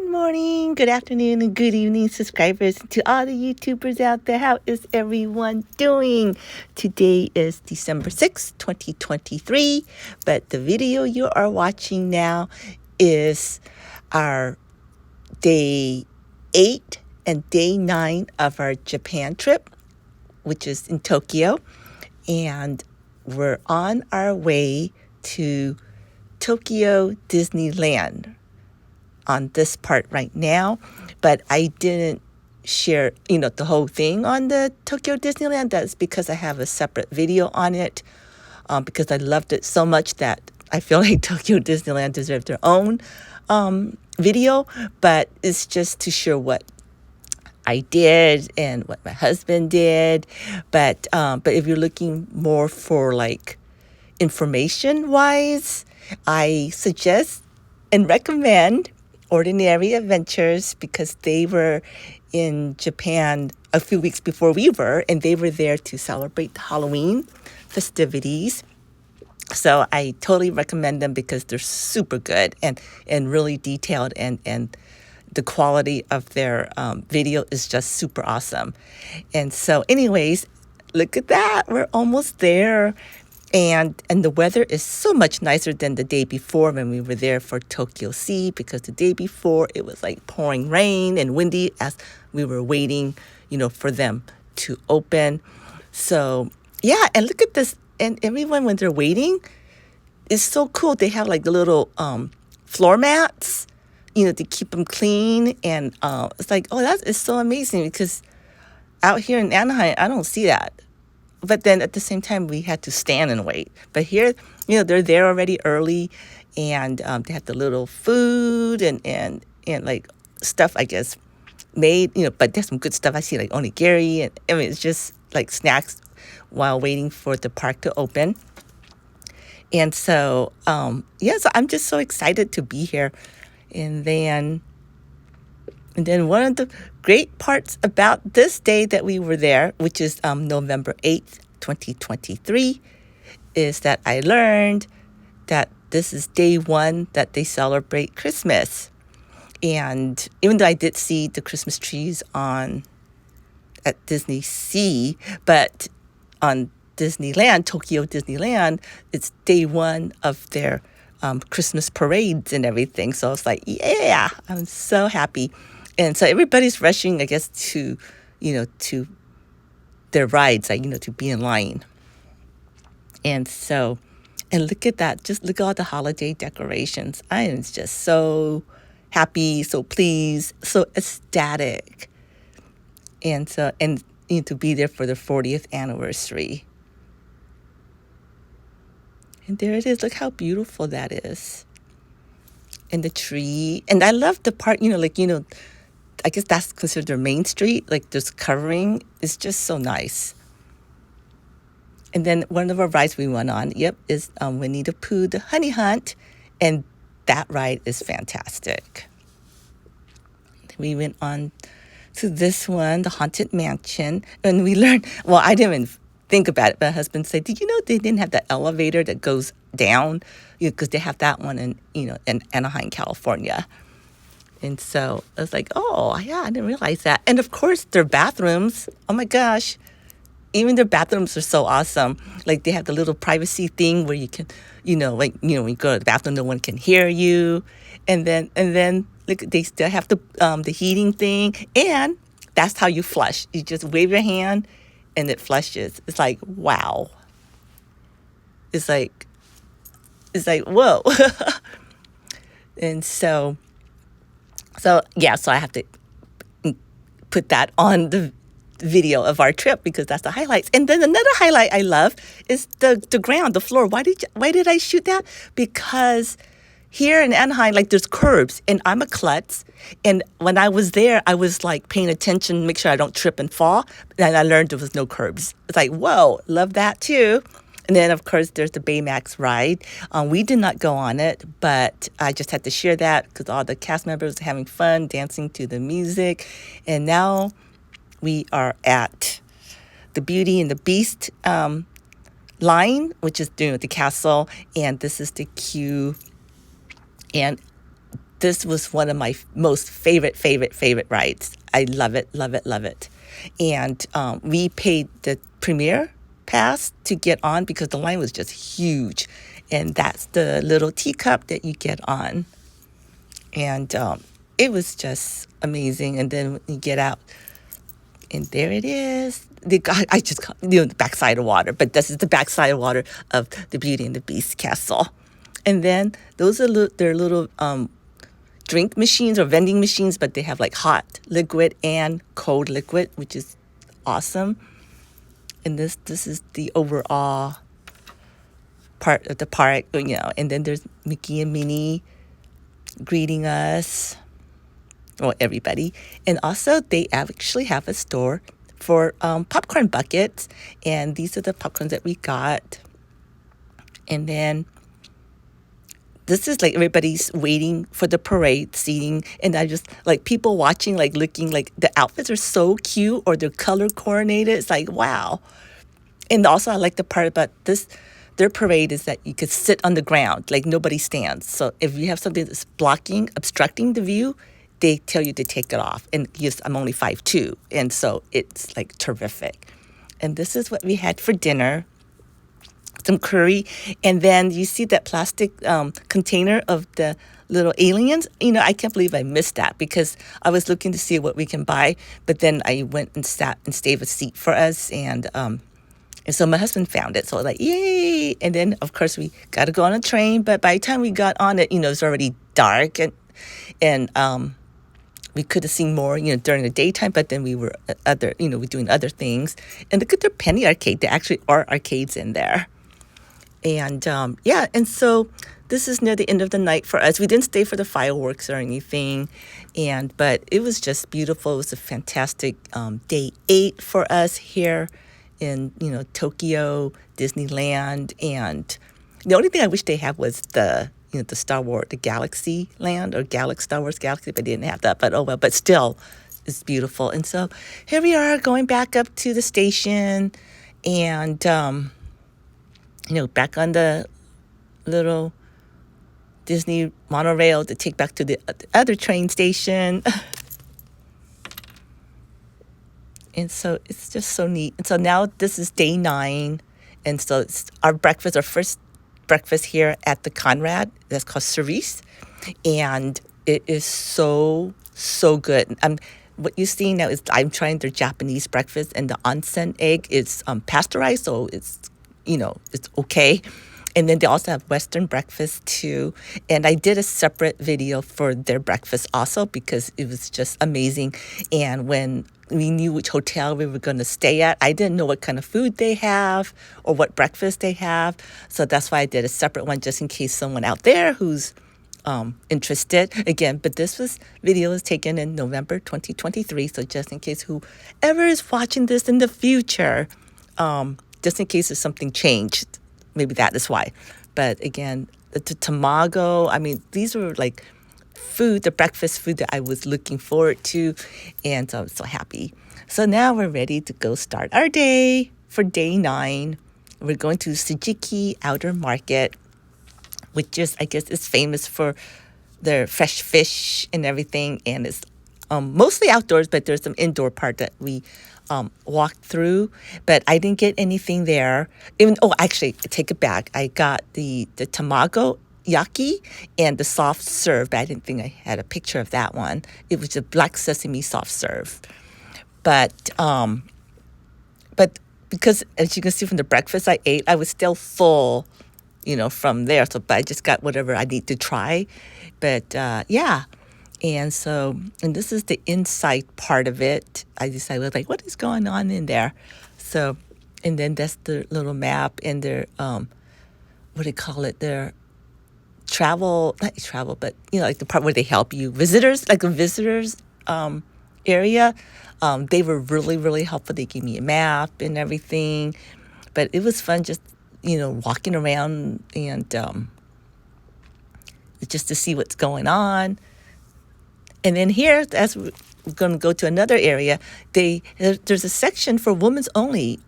Good morning, good afternoon, and good evening, subscribers. To all the YouTubers out there, how is everyone doing? Today is December 6th, 2023, but the video you are watching now is our day 8 and day 9 of our Japan trip, which is in Tokyo, and we're on our way to Tokyo Disneyland on this part right now, but I didn't share, the whole thing on the Tokyo Disneyland. That's because I have a separate video on it, because I loved it so much that I feel like Tokyo Disneyland deserved their own video, but it's just to share what I did and what my husband did. But if you're looking more for like information wise, I suggest and recommend Ordinary Adventures, because they were in Japan a few weeks before we were, and they were there to celebrate the Halloween festivities. So I totally recommend them because they're super good and really detailed, and the quality of their video is just super awesome. And so anyways, look at that. We're almost there. And the weather is so much nicer than the day before when we were there for Tokyo Sea, because the day before it was like pouring rain and windy as we were waiting, for them to open. So yeah, and look at this. And everyone, when they're waiting, it's so cool. They have like the little floor mats, to keep them clean. And it's like, oh, that is so amazing, because out here in Anaheim, I don't see that. But then at the same time, we had to stand and wait. But here, they're there already early, and they have the little food and like stuff, I guess, made, but there's some good stuff. I see like onigiri, and I mean, it's just like snacks while waiting for the park to open. And so, so I'm just so excited to be here. And then one of the great parts about this day that we were there, which is November 8th, 2023, is that I learned that this is day 1 that they celebrate Christmas. And even though I did see the Christmas trees at Disney Sea, but on Disneyland, Tokyo Disneyland, it's day 1 of their Christmas parades and everything. So I was like, yeah, I'm so happy. And so everybody's rushing, I guess, to their rides, like, to be in line. And so, and look at that. Just look at all the holiday decorations. I am just so happy, so pleased, so ecstatic. And so, to be there for the 40th anniversary. And there it is. Look how beautiful that is. And the tree. And I love the part, I guess that's considered their main street, like this covering is just so nice. And then one of our rides we went on, is Winnie the Pooh, the Honey Hunt, and that ride is fantastic. We went on to this one, the Haunted Mansion, and we learned, well, I didn't even think about it, but my husband said, did you know they didn't have that elevator that goes down? Because they have that one in Anaheim, California. And so I was like, oh, yeah, I didn't realize that. And of course, their bathrooms, oh my gosh, even their bathrooms are so awesome. Like they have the little privacy thing where you can, when you go to the bathroom, no one can hear you. And then look, they still have the heating thing. And that's how you flush. You just wave your hand and it flushes. It's like, wow. It's like, whoa. And so I have to put that on the video of our trip because that's the highlights. And then another highlight I love is the ground, the floor. Why did I shoot that? Because here in Anaheim, like there's curbs, and I'm a klutz. And when I was there, I was like paying attention, make sure I don't trip and fall. And I learned there was no curbs. It's like, whoa, love that too. And then, of course, there's the Baymax ride. We did not go on it, but I just had to share that because all the cast members were having fun, dancing to the music. And now we are at the Beauty and the Beast line, which is the castle. And this is the queue. And this was one of my most favorite rides. I love it, love it, love it. And we paid the premier pass to get on because the line was just huge. And that's the little teacup that you get on. And it was just amazing. And then when you get out, and there it is. I just call the backside of water, but this is the backside of water of the Beauty and the Beast castle. And then those are their little drink machines or vending machines, but they have like hot liquid and cold liquid, which is awesome. And this is the overall part of the park, and then there's Mickey and Minnie greeting us, or everybody. And also they actually have a store for popcorn buckets, and these are the popcorns that we got. And then this is like everybody's waiting for the parade seating, and I just like people watching, like looking, like the outfits are so cute or they're color coordinated. It's like, wow. And also I like the part about this, their parade is that you could sit on the ground, like nobody stands. So if you have something that's obstructing the view, they tell you to take it off. And yes, I'm only 5'2", and so it's like terrific. And this is what we had for dinner. Some curry, and then you see that plastic container of the little aliens. I can't believe I missed that because I was looking to see what we can buy, but then I went and sat and saved a seat for us, and so my husband found it, so I was like, yay. And then of course we got to go on a train, but by the time we got on it, it's already dark, and we could have seen more, during the daytime, but then we were we're doing other things. And look at their penny arcade. There actually are arcades in there. And and so this is near the end of the night for us. We didn't stay for the fireworks or anything, but it was just beautiful. It was a fantastic day 8 for us here in Tokyo Disneyland. And the only thing I wish they had was the Star Wars, the Galaxy Land, or Star Wars Galaxy, but they didn't have that. But oh well. But still, it's beautiful. And so here we are going back up to the station, and back on the little Disney monorail to take back to the other train station. And so it's just so neat. And so now this is day 9. And so it's our first breakfast here at the Conrad. That's called Cerise. And it is so, so good. What you're seeing now is I'm trying their Japanese breakfast, and the onsen egg is pasteurized, so it's it's okay. And then they also have Western breakfast too. And I did a separate video for their breakfast also because it was just amazing. And when we knew which hotel we were going to stay at, I didn't know what kind of food they have or what breakfast they have. So that's why I did a separate one just in case someone out there who's interested. Again, but this video was taken in November 2023. So just in case whoever is watching this in the future, just in case there's something changed. Maybe that is why. But again, the tamago, these were like the breakfast food that I was looking forward to. And so I'm so happy. So now we're ready to go start our day for day 9. We're going to Tsukiji Outer Market, which is, I guess, is famous for their fresh fish and everything. And it's mostly outdoors, but there's some indoor part that we walked through, but I didn't get anything there. Actually, take it back. I got the tamago yaki and the soft serve, but I didn't think I had a picture of that one. It was a black sesame soft serve. But because as you can see from the breakfast I ate, I was still full, from there. So, but I just got whatever I need to try. But And this is the inside part of it. I decided, what is going on in there? So, and then that's the little map and their, what do they call it? Their not travel, but, like the part where they help you. Visitors, like a visitors area. They were really, really helpful. They gave me a map and everything. But it was fun just, walking around and just to see what's going on. And then here, as we're going to go to another area, there's a section for women's only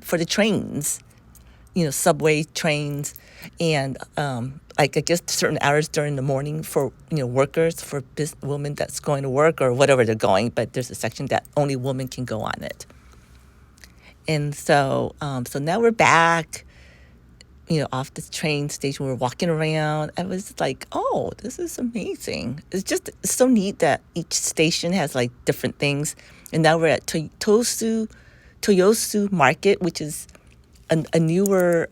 for the trains. subway trains, and like I guess certain hours during the morning for workers, for women that's going to work or whatever they're going. But there's a section that only women can go on it. And so now we're back, off the train station. We're walking around. I was like, oh, this is amazing. It's so neat that each station has like different things. And now we're at Toyosu Market, which is a newer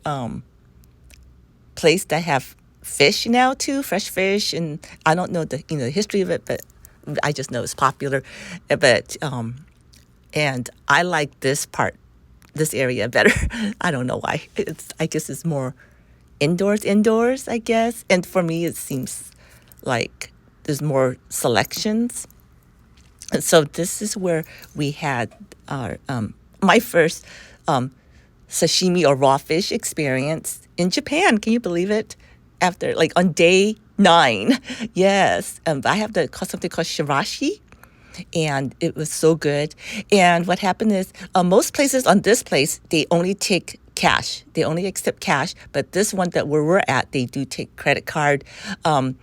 place that have fish now too, fresh fish. And I don't know the history of it, but I just know it's popular. But and I like this area better. I don't know why. I guess it's more indoors, I guess. And for me, it seems like there's more selections. And so this is where we had our my first sashimi or raw fish experience in Japan. Can you believe it? After like on day 9, yes, I have something called shirashi, and it was so good. And what happened is most places on this place, they only take cash. They only accept cash. But this one where we're at, they do take credit card. And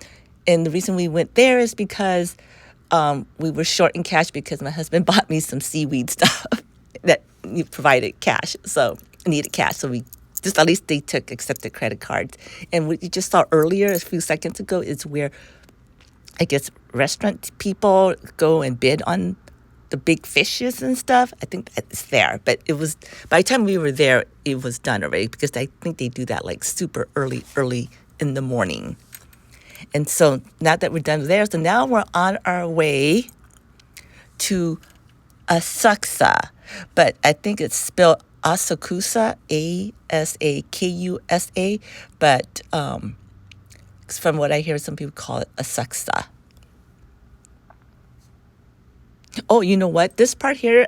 the reason we went there is because we were short in cash because my husband bought me some seaweed stuff that provided cash. So needed cash. So we just, at least they accepted credit cards. And what you just saw earlier, a few seconds ago, is where I guess restaurant people go and bid on the big fishes and stuff. I think it's there. But it was, by the time we were there, it was done already, because I think they do that like super early in the morning. And so now that we're done there, so now we're on our way to Asakusa. But I think it's spelled Asakusa, Asakusa. But from what I hear, some people call it Asakusa. Oh, you know what? This part here,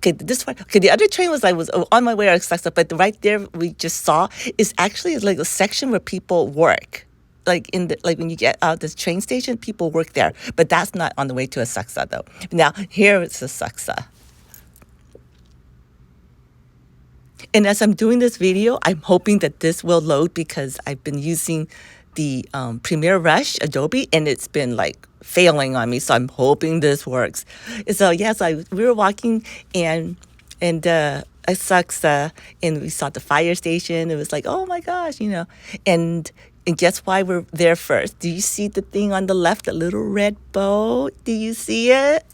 this one, the other train was on my way to Asakusa, but right there we just saw is actually like a section where people work. Like when you get out of this train station, people work there. But that's not on the way to Asakusa though. Now here it's Asakusa. And as I'm doing this video, I'm hoping that this will load, because I've been using the Premiere Rush Adobe, and it's been like failing on me. So I'm hoping this works. So yes, we were walking and Asakusa, and we saw the fire station. It was like, oh my gosh, and guess why we're there first? Do you see the thing on the left, the little red bow? Do you see it?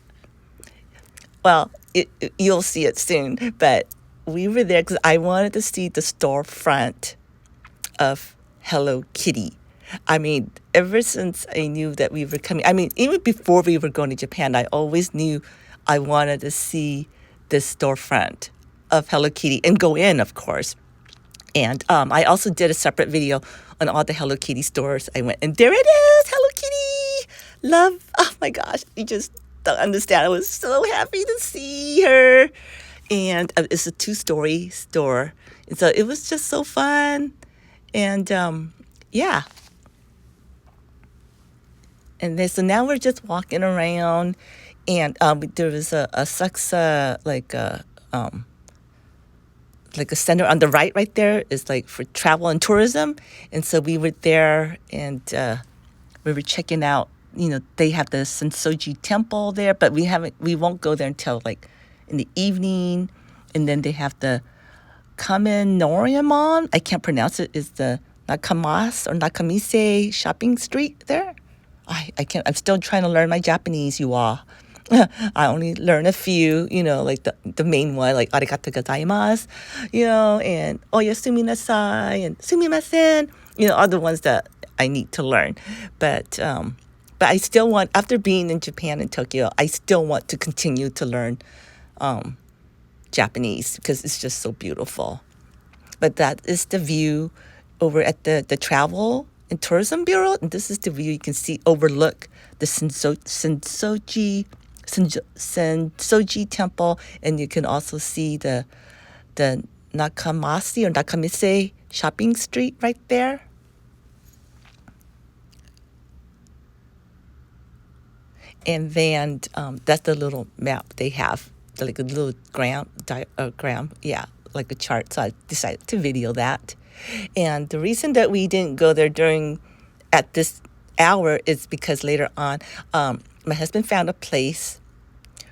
Well, you'll see it soon, but we were there because I wanted to see the storefront of Hello Kitty. I mean, ever since I knew that we were coming, even before we were going to Japan, I always knew I wanted to see this storefront of Hello Kitty and go in, of course. And I also did a separate video on all the Hello Kitty stores. I went, and there it is, Hello Kitty! Love, oh my gosh, you just don't understand. I was so happy to see her. And it's a 2-story store. And so it was just so fun. And yeah. And then, so now we're just walking around. And there was a Asakusa, like a center on the right there is like for travel and tourism. And so we were there, and we were checking out, they have the Sensoji temple there, but we won't go there until like in the evening. And then they have the Kamenoriamon, I can't pronounce it, is the Nakamas or Nakamise shopping street there. I can't, I'm still trying to learn my Japanese, you all. I only learn a few, like the main one, like arigato gozaimasu, and oyasumi nasai and sumimasen, are the ones that I need to learn. But I still want, after being in Japan and Tokyo, I still want to continue to learn Japanese, because it's just so beautiful. But that is the view over at the Travel and Tourism Bureau. And this is the view you can see, overlook the Sensoji temple, and you can also see the Nakamasi or Nakamise shopping street right there. And then that's the little map they have, like a little gram, like a chart. So I decided to video that. And the reason that we didn't go there at this hour is because later on, my husband found a place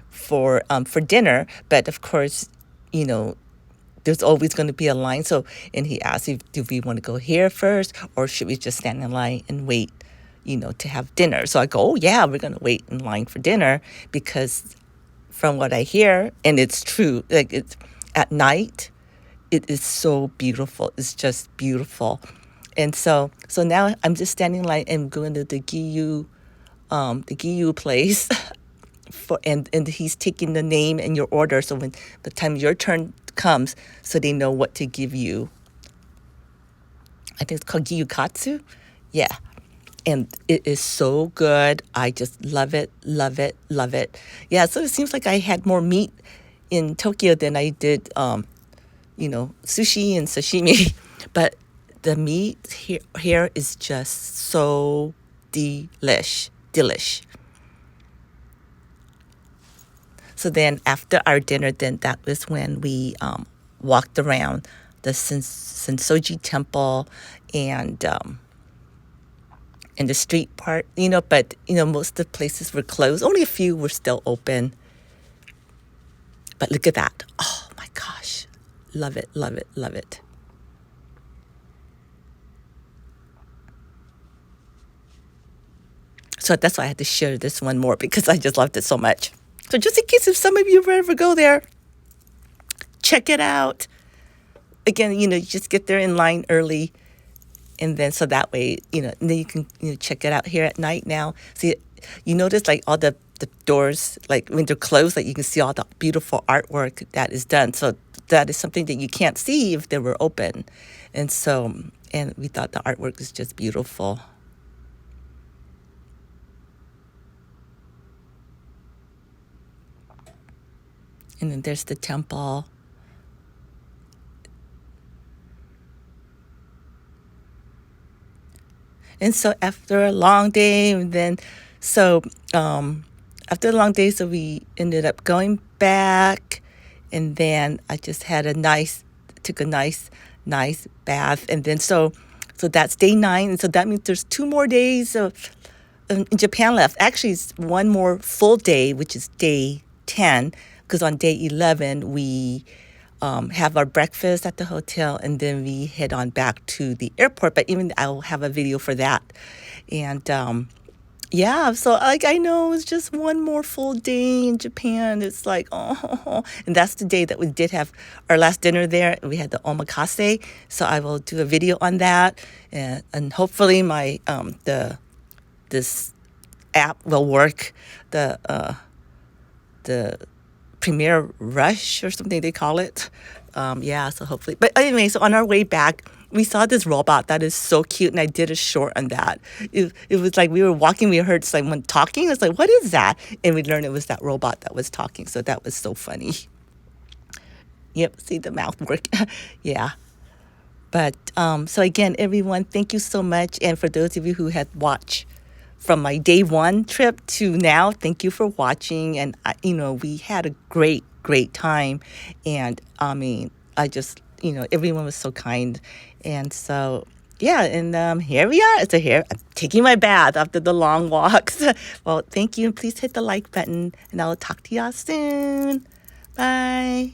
for dinner, but of course, you know, there's always going to be a line. So, and he asked if do we want to go here first, or should we just stand in line and wait, you know, to have dinner? So I go, oh yeah, we're going to wait in line for dinner, because from what I hear, and it's true, like it's at night, it is so beautiful. It's just beautiful. And so now I'm just standing in line and going to the Giyu place and he's taking the name and your order. So when the time your turn comes, so they know what to give you. I think it's called Gyukatsu. Yeah. And it is so good. I just love it, love it, love it. Yeah, so it seems like I had more meat in Tokyo than I did, you know, sushi and sashimi. But the meat here is just so delish. So then after our dinner, then that was when we walked around the Sensoji Temple and in the street part, you know, but, you know, most of the places were closed. Only a few were still open. But look at that. Oh, my gosh. Love it, love it, love it. So that's why I had to share this one more, because I just loved it so much. So just in case if some of you ever go there, check it out. Again, you know, you just get there in line early. And then so that way, you know, and then you can, you know, check it out here at night now. See, you notice like all the doors, like when they're closed, like you can see all the beautiful artwork that is done. So that is something that you can't see if they were open. And so, and we thought the artwork is just beautiful. And then there's the temple. And so after a long day, and then, so after a long day, so we ended up going back, and then I just had took a nice bath, and then so that's day 9, and so that means there's 2 more days of in Japan left. Actually, it's 1 more full day, which is day 10, because on day 11 we have our breakfast at the hotel, and then we head on back to the airport. But even I'll have a video for that. And yeah, so like I know it's just 1 more full day in Japan. It's like, oh, and that's the day that we did have our last dinner there. We had the omakase, so I will do a video on that, and hopefully my this app will work. The Premier Rush or something they call it. Yeah, so hopefully. But anyway, so on our way back, we saw this robot that is so cute, and I did a short on that. It was like we were walking, we heard someone talking. It's like, what is that? And we learned it was that robot that was talking. So that was so funny. Yep, see the mouth work. Yeah. But so again, everyone, thank you so much. And for those of you who had watched from my day 1 trip to now, thank you for watching. And, you know, we had a great time. And, I mean, I just, you know, everyone was so kind. And so, yeah, and here we are. So here, I'm taking my bath after the long walks. Well, thank you. And please hit the like button. And I'll talk to y'all soon. Bye.